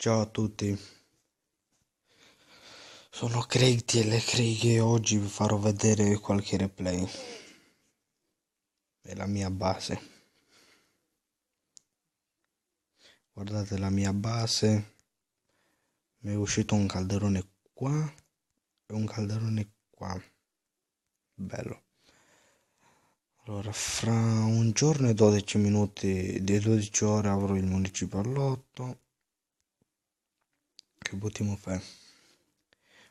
Ciao a tutti, sono Craig Craig e oggi vi farò vedere qualche replay. È la mia base. Guardate la mia base. Mi è uscito un calderone qua e un calderone qua. Bello. Allora, fra un giorno e 12 minuti, di 12 ore avrò il municipio all'otto. Che buttimo fare?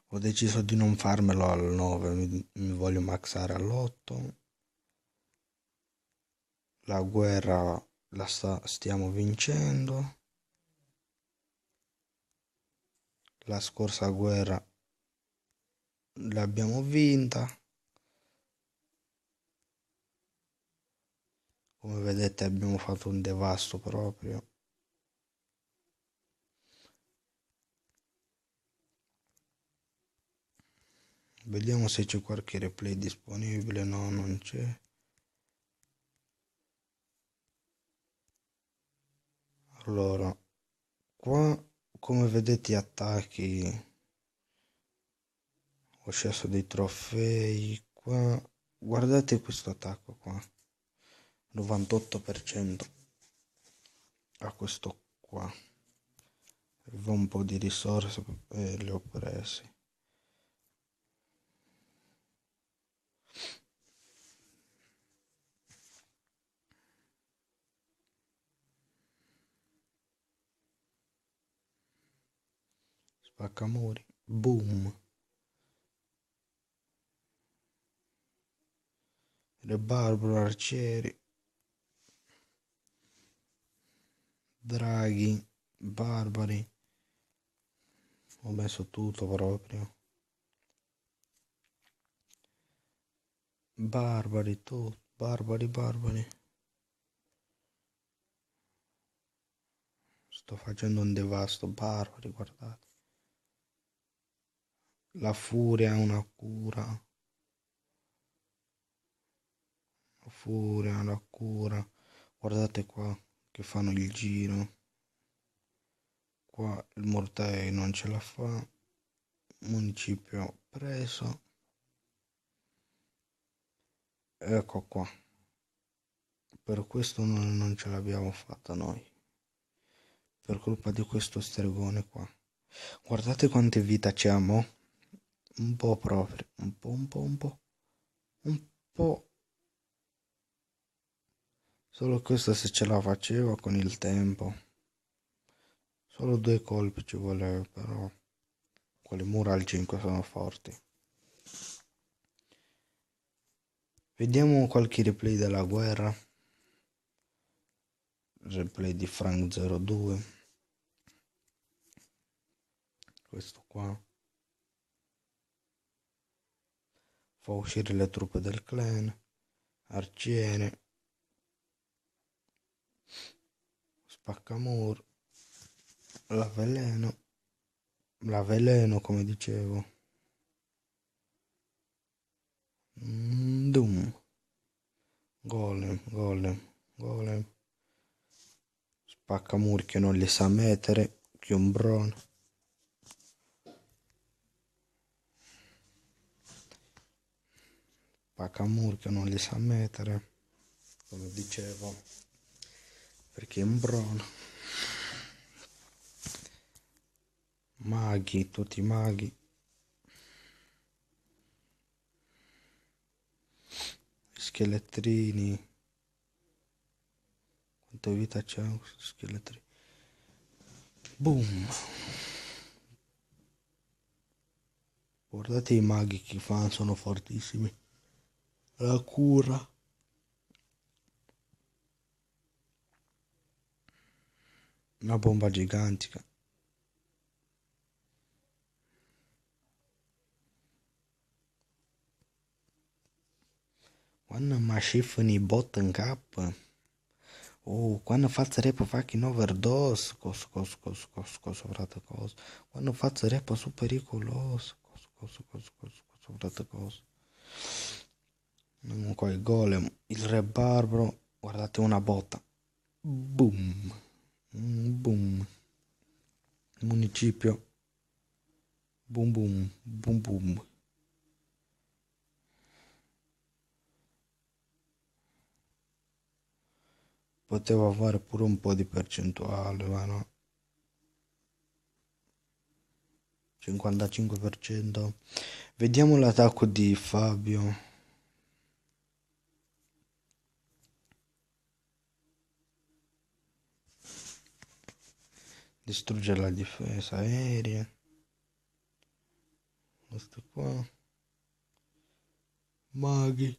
Ho deciso di non farmelo al 9, mi voglio maxare all'8. La guerra stiamo vincendo. La scorsa guerra l'abbiamo vinta. Come vedete abbiamo fatto un devasto proprio. Vediamo se c'è qualche replay disponibile. No, non c'è. Allora, qua come vedete gli attacchi. Ho sceso dei trofei. Qua guardate questo attacco qua. 98% a questo qua. Avevo un po' di risorse e le ho prese. Spaccamuri. Boom. Re barbaro, arcieri. Draghi, barbari, ho messo tutto proprio. Barbari, tutto, barbari. Sto facendo un devasto, barbari, guardate. La furia è una cura. La furia, la cura. Guardate qua che fanno il giro. Qua il Mortei non ce la fa. Municipio preso. Ecco qua. Per questo non ce l'abbiamo fatta noi. Per colpa di questo stregone qua. Guardate quante vita c'abbiamo. Un po' proprio. Un po'. Solo questo se ce la faceva con il tempo. Solo 2 colpi ci voleva, però. Quelle mura al 5 sono forti. Vediamo qualche replay della guerra. Replay di Frank 02. Questo qua. Fa uscire le truppe del clan. Arciere. Spaccamuro. La veleno. La veleno come dicevo. Doom. Golem. Spaccamur che non li sa mettere. Chiumbron. Spaccamur che non li sa mettere. Come dicevo. Perché è un bron. Maghi, tutti maghi. Scheletrini. Quanta vita c'è questo scheletrini? Boom. Guardate i maghi che fanno, sono fortissimi. La cura. Una bomba gigantica. Quando mi schiffano i bot in cap. Oh, quando faccio rap fucking overdose. Cosa, frate, cosa. Quando faccio rap super pericoloso. Frate, cosa. Qua il golem, il re barbaro. Guardate una botta. Boom. Boom. Municipio. Boom boom, boom boom. Poteva fare pure un po' di percentuale, ma no. 55%. Vediamo l'attacco di Fabio. Distrugge la difesa aerea. Questo qua. Maghi.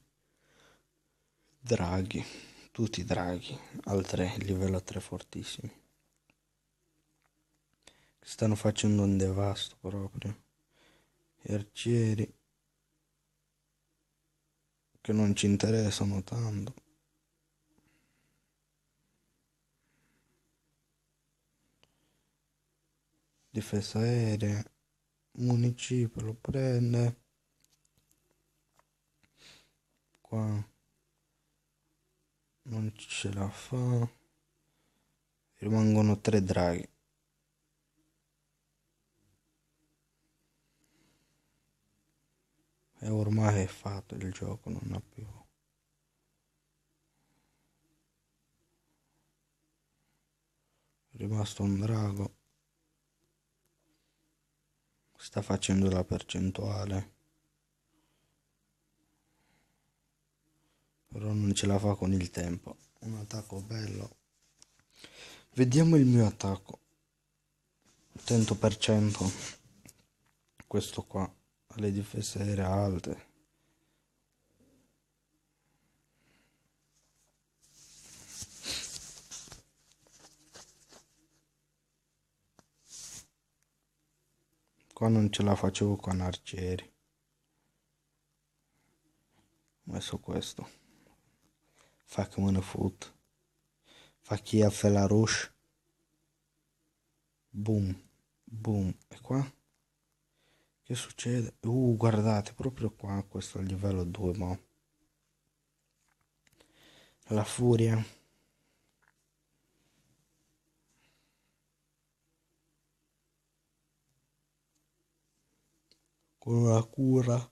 Draghi. Tutti draghi. Al 3, livello 3 fortissimi. Stanno facendo un devasto proprio. Gli arcieri. Che non ci interessano tanto. Difesa aerea. Municipio lo prende. Qua non ce la fa. Rimangono 3 draghi. E ormai è fatto il gioco, non ha più. È rimasto un drago. Sta facendo la percentuale. Però non ce la fa con il tempo. Un attacco bello. Vediamo il mio attacco. 100%. Questo qua. Le difese aeree alte. Qua non ce la facevo con arcieri. Ho messo questo. Fuck me ne foot. Fa chi ha fait la roche. Boom. Boom. E qua? Che succede? Guardate, proprio qua, questo è il livello 2, ma... La furia. Con la cura.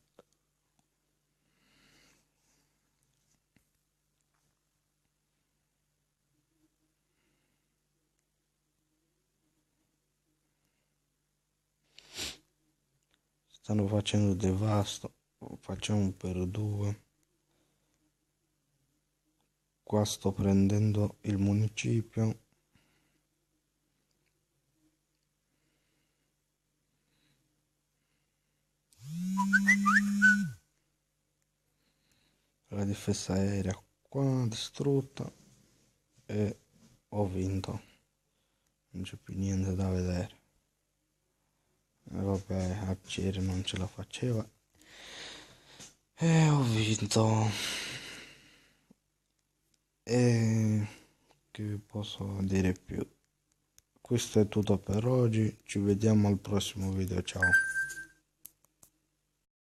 Stanno facendo devasto. Facciamo per 2. Qua sto prendendo il municipio. La difesa aerea qua distrutta. E ho vinto. Non c'è più niente da vedere. E vabbè, Arcieri non ce la faceva. E ho vinto. E che posso dire più? Questo è tutto per oggi. Ci vediamo al prossimo video. Ciao.